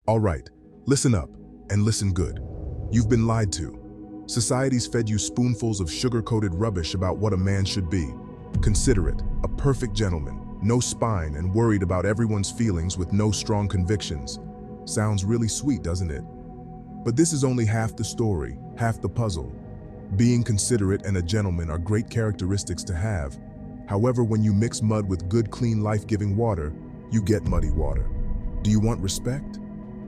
All right, listen up, and listen good. You've been lied to. Society's fed you spoonfuls of sugar-coated rubbish about what a man should be. Considerate, a perfect gentleman, no spine and worried about everyone's feelings with no strong convictions. Sounds really sweet, doesn't it? But this is only half the story, half the puzzle. Being considerate and a gentleman are great characteristics to have. However, when you mix mud with good, clean, life-giving water, you get muddy water. Do you want respect?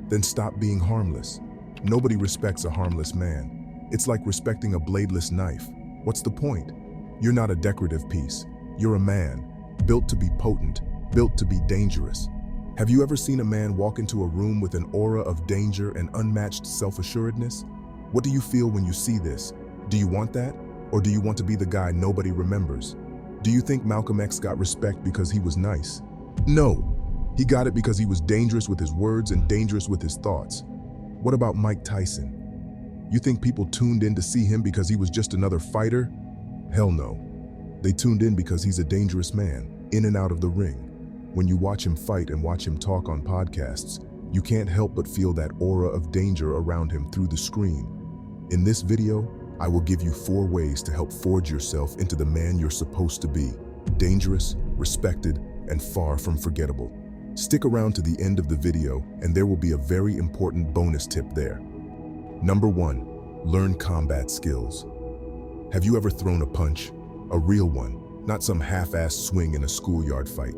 Then stop being harmless. Nobody respects a harmless man. It's like respecting a bladeless knife. What's the point? You're not a decorative piece. You're a man, built to be potent, built to be dangerous. Have you ever seen a man walk into a room with an aura of danger and unmatched self-assuredness? What do you feel when you see this? Do you want that? Or do you want to be the guy nobody remembers? Do you think Malcolm X got respect because he was nice? No. He got it because he was dangerous with his words and dangerous with his thoughts. What about Mike Tyson? You think people tuned in to see him because he was just another fighter? Hell no. They tuned in because he's a dangerous man, in and out of the ring. When you watch him fight and watch him talk on podcasts, you can't help but feel that aura of danger around him through the screen. In this video, I will give you 4 ways to help forge yourself into the man you're supposed to be: dangerous, respected, and far from forgettable. Stick around to the end of the video and there will be a very important bonus tip there. Number 1, learn combat skills. Have you ever thrown a punch? A real one, not some half-assed swing in a schoolyard fight.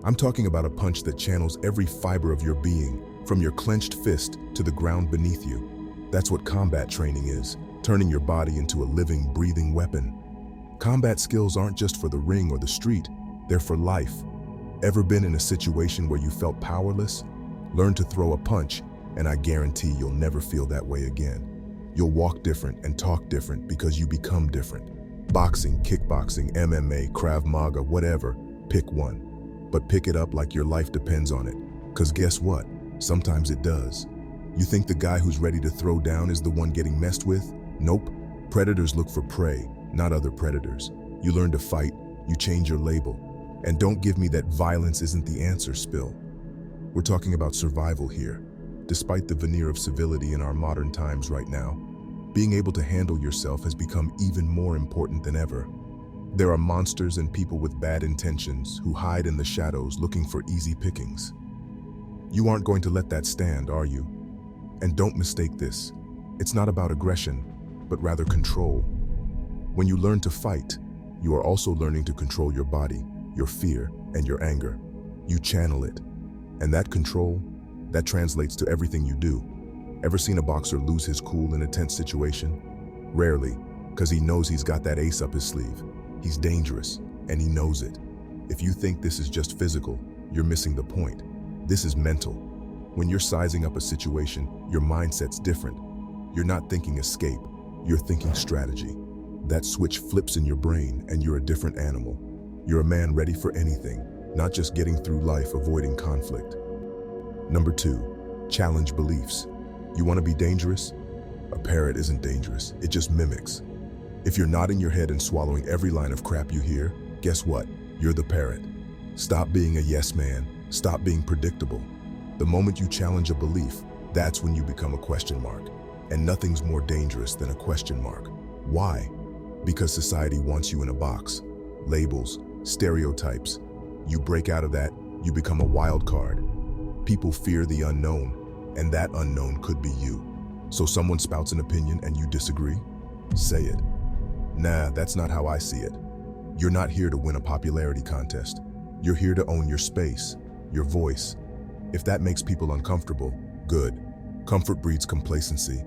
I'm talking about a punch that channels every fiber of your being, from your clenched fist to the ground beneath you. That's what combat training is, turning your body into a living, breathing weapon. Combat skills aren't just for the ring or the street, they're for life. Ever been in a situation where you felt powerless? Learn to throw a punch, and I guarantee you'll never feel that way again. You'll walk different and talk different because you become different. Boxing, kickboxing, MMA, Krav Maga, whatever, pick one. But pick it up like your life depends on it. Because guess what? Sometimes it does. You think the guy who's ready to throw down is the one getting messed with? Nope. Predators look for prey, not other predators. You learn to fight, you change your label. And don't give me that violence isn't the answer spill. We're talking about survival here. Despite the veneer of civility in our modern times right now, being able to handle yourself has become even more important than ever. There are monsters and people with bad intentions who hide in the shadows looking for easy pickings. You aren't going to let that stand, are you? And don't mistake this. It's not about aggression, but rather control. When you learn to fight, you are also learning to control your body, your fear, and your anger. You channel it. And that control, that translates to everything you do. Ever seen a boxer lose his cool in a tense situation? Rarely, because he knows he's got that ace up his sleeve. He's dangerous, and he knows it. If you think this is just physical, you're missing the point. This is mental. When you're sizing up a situation, your mindset's different. You're not thinking escape, you're thinking strategy. That switch flips in your brain, and you're a different animal. You're a man ready for anything, not just getting through life avoiding conflict. Number 2, challenge beliefs. You want to be dangerous? A parrot isn't dangerous, it just mimics. If you're nodding your head and swallowing every line of crap you hear, guess what? You're the parrot. Stop being a yes man, stop being predictable. The moment you challenge a belief, that's when you become a question mark. And nothing's more dangerous than a question mark. Why? Because society wants you in a box. Labels, stereotypes. You break out of that, you become a wild card. People fear the unknown, and that unknown could be you. So someone spouts an opinion and you disagree? Say it. Nah, that's not how I see it. You're not here to win a popularity contest. You're here to own your space, your voice. If that makes people uncomfortable, good. Comfort breeds complacency.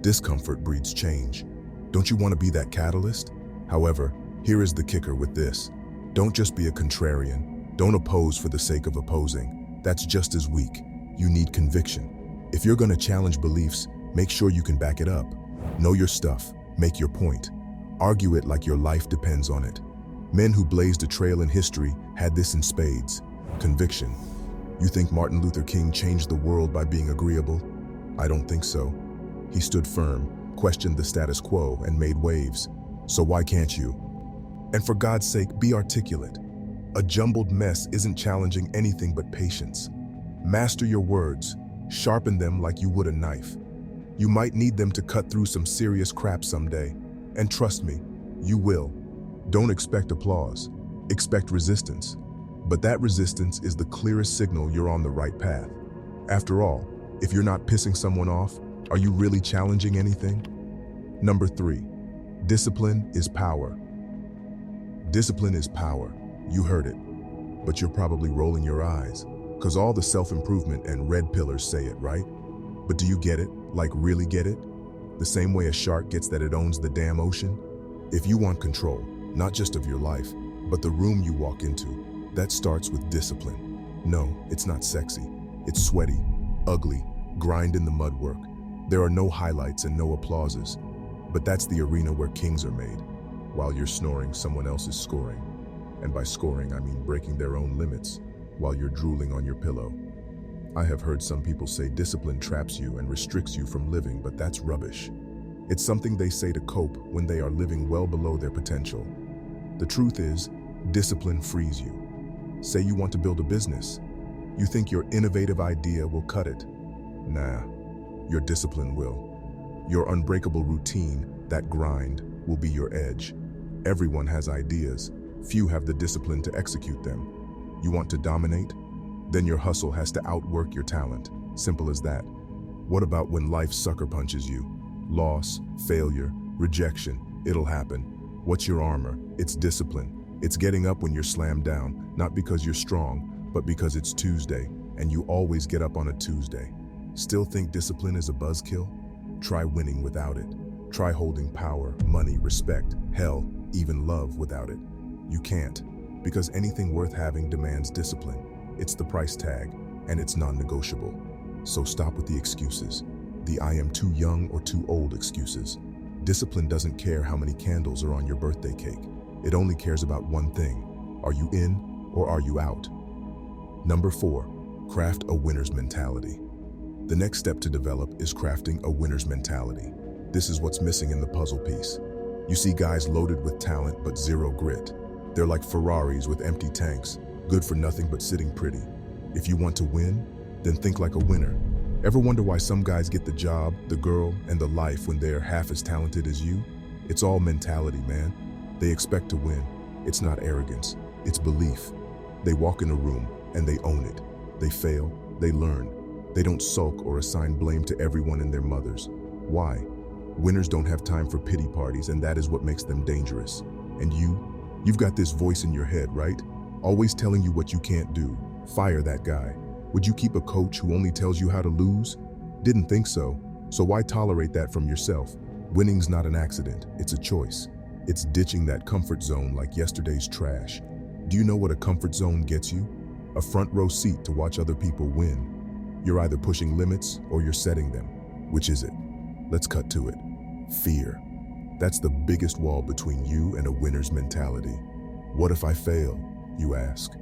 Discomfort breeds change. Don't you want to be that catalyst? However, here is the kicker with this. Don't just be a contrarian. Don't oppose for the sake of opposing. That's just as weak. You need conviction. If you're going to challenge beliefs, make sure you can back it up. Know your stuff. Make your point. Argue it like your life depends on it. Men who blazed a trail in history had this in spades. Conviction. You think Martin Luther King changed the world by being agreeable? I don't think so. He stood firm, questioned the status quo, and made waves. So why can't you? And for God's sake, be articulate. A jumbled mess isn't challenging anything but patience. Master your words. Sharpen them like you would a knife. You might need them to cut through some serious crap someday. And trust me, you will. Don't expect applause. Expect resistance. But that resistance is the clearest signal you're on the right path. After all, if you're not pissing someone off, are you really challenging anything? Number 3, discipline is power. Discipline is power. You heard it. But you're probably rolling your eyes, because all the self-improvement and red pillars say it, right? But do you get it? Like really get it? The same way a shark gets that it owns the damn ocean? If you want control, not just of your life, but the room you walk into, that starts with discipline. No, it's not sexy. It's sweaty, ugly, grind in the mud work. There are no highlights and no applauses. But that's the arena where kings are made. While you're snoring, someone else is scoring. And by scoring, I mean breaking their own limits while you're drooling on your pillow. I have heard some people say discipline traps you and restricts you from living, but that's rubbish. It's something they say to cope when they are living well below their potential. The truth is, discipline frees you. Say you want to build a business. You think your innovative idea will cut it. Nah, your discipline will. Your unbreakable routine, that grind, will be your edge. Everyone has ideas. Few have the discipline to execute them. You want to dominate? Then your hustle has to outwork your talent. Simple as that. What about when life sucker punches you? Loss, failure, rejection, it'll happen. What's your armor? It's discipline. It's getting up when you're slammed down, not because you're strong, but because it's Tuesday, and you always get up on a Tuesday. Still think discipline is a buzzkill? Try winning without it. Try holding power, money, respect, hell, even love without it. You can't, because anything worth having demands discipline. It's the price tag, and it's non-negotiable. So stop with the excuses. The I am too young or too old excuses. Discipline doesn't care how many candles are on your birthday cake. It only cares about one thing. Are you in or are you out? Number 4, craft a winner's mentality. The next step to develop is crafting a winner's mentality. This is what's missing in the puzzle piece. You see guys loaded with talent but zero grit. They're like Ferraris with empty tanks, good for nothing but sitting pretty. If you want to win, then think like a winner. Ever wonder why some guys get the job, the girl, and the life when they're half as talented as you? It's all mentality, man. They expect to win. It's not arrogance, it's belief. They walk in a room and they own it. They fail, they learn. They don't sulk or assign blame to everyone and their mothers. Why? Winners don't have time for pity parties, and that is what makes them dangerous. And you've got this voice in your head, right? Always telling you what you can't do. Fire that guy. Would you keep a coach who only tells you how to lose? Didn't think so. So why tolerate that from yourself? Winning's not an accident, it's a choice. It's ditching that comfort zone like yesterday's trash. Do you know what a comfort zone gets you? A front row seat to watch other people win. You're either pushing limits or you're setting them. Which is it? Let's cut to it. Fear. That's the biggest wall between you and a winner's mentality. What if I fail? You ask.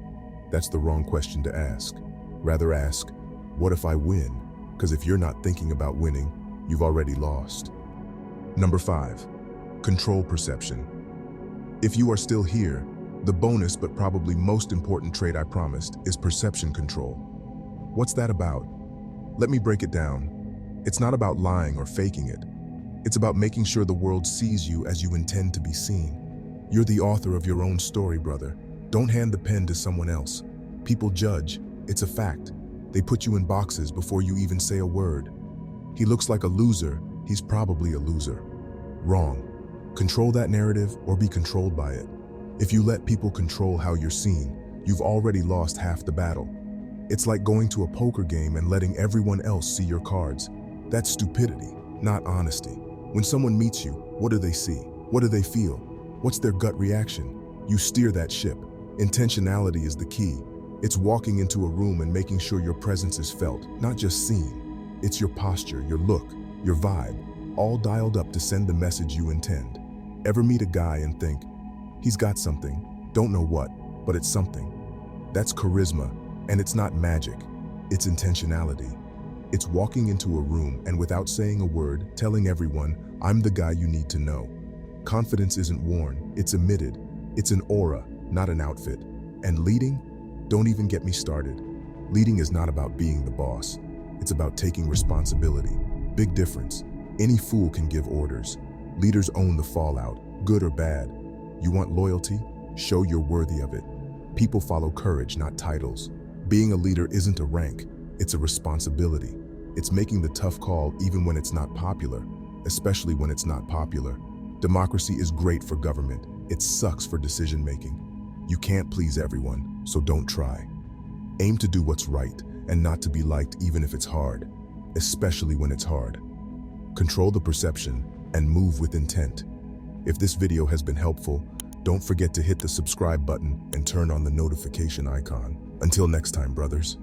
That's the wrong question to ask. Rather ask, what if I win? Because if you're not thinking about winning, you've already lost. Number 5, control perception. If you are still here, the bonus but probably most important trait I promised is perception control. What's that about? Let me break it down. It's not about lying or faking it. It's about making sure the world sees you as you intend to be seen. You're the author of your own story, brother. Don't hand the pen to someone else. People judge. It's a fact. They put you in boxes before you even say a word. He looks like a loser. He's probably a loser. Wrong. Control that narrative or be controlled by it. If you let people control how you're seen, you've already lost half the battle. It's like going to a poker game and letting everyone else see your cards. That's stupidity, not honesty. When someone meets you, what do they see? What do they feel? What's their gut reaction? You steer that ship. Intentionality is the key. It's walking into a room and making sure your presence is felt, not just seen. It's your posture, your look, your vibe, all dialed up to send the message you intend. Ever meet a guy and think, he's got something, don't know what, but it's something. That's charisma, and it's not magic. It's intentionality. It's walking into a room and without saying a word, telling everyone, I'm the guy you need to know. Confidence isn't worn, it's emitted. It's an aura, not an outfit. And leading? Don't even get me started. Leading is not about being the boss. It's about taking responsibility. Big difference. Any fool can give orders. Leaders own the fallout, good or bad. You want loyalty? Show you're worthy of it. People follow courage, not titles. Being a leader isn't a rank, it's a responsibility. It's making the tough call even when it's not popular, especially when it's not popular. Democracy is great for government. It sucks for decision-making. You can't please everyone, so don't try. Aim to do what's right and not to be liked even if it's hard, especially when it's hard. Control the perception and move with intent. If this video has been helpful, don't forget to hit the subscribe button and turn on the notification icon. Until next time, brothers.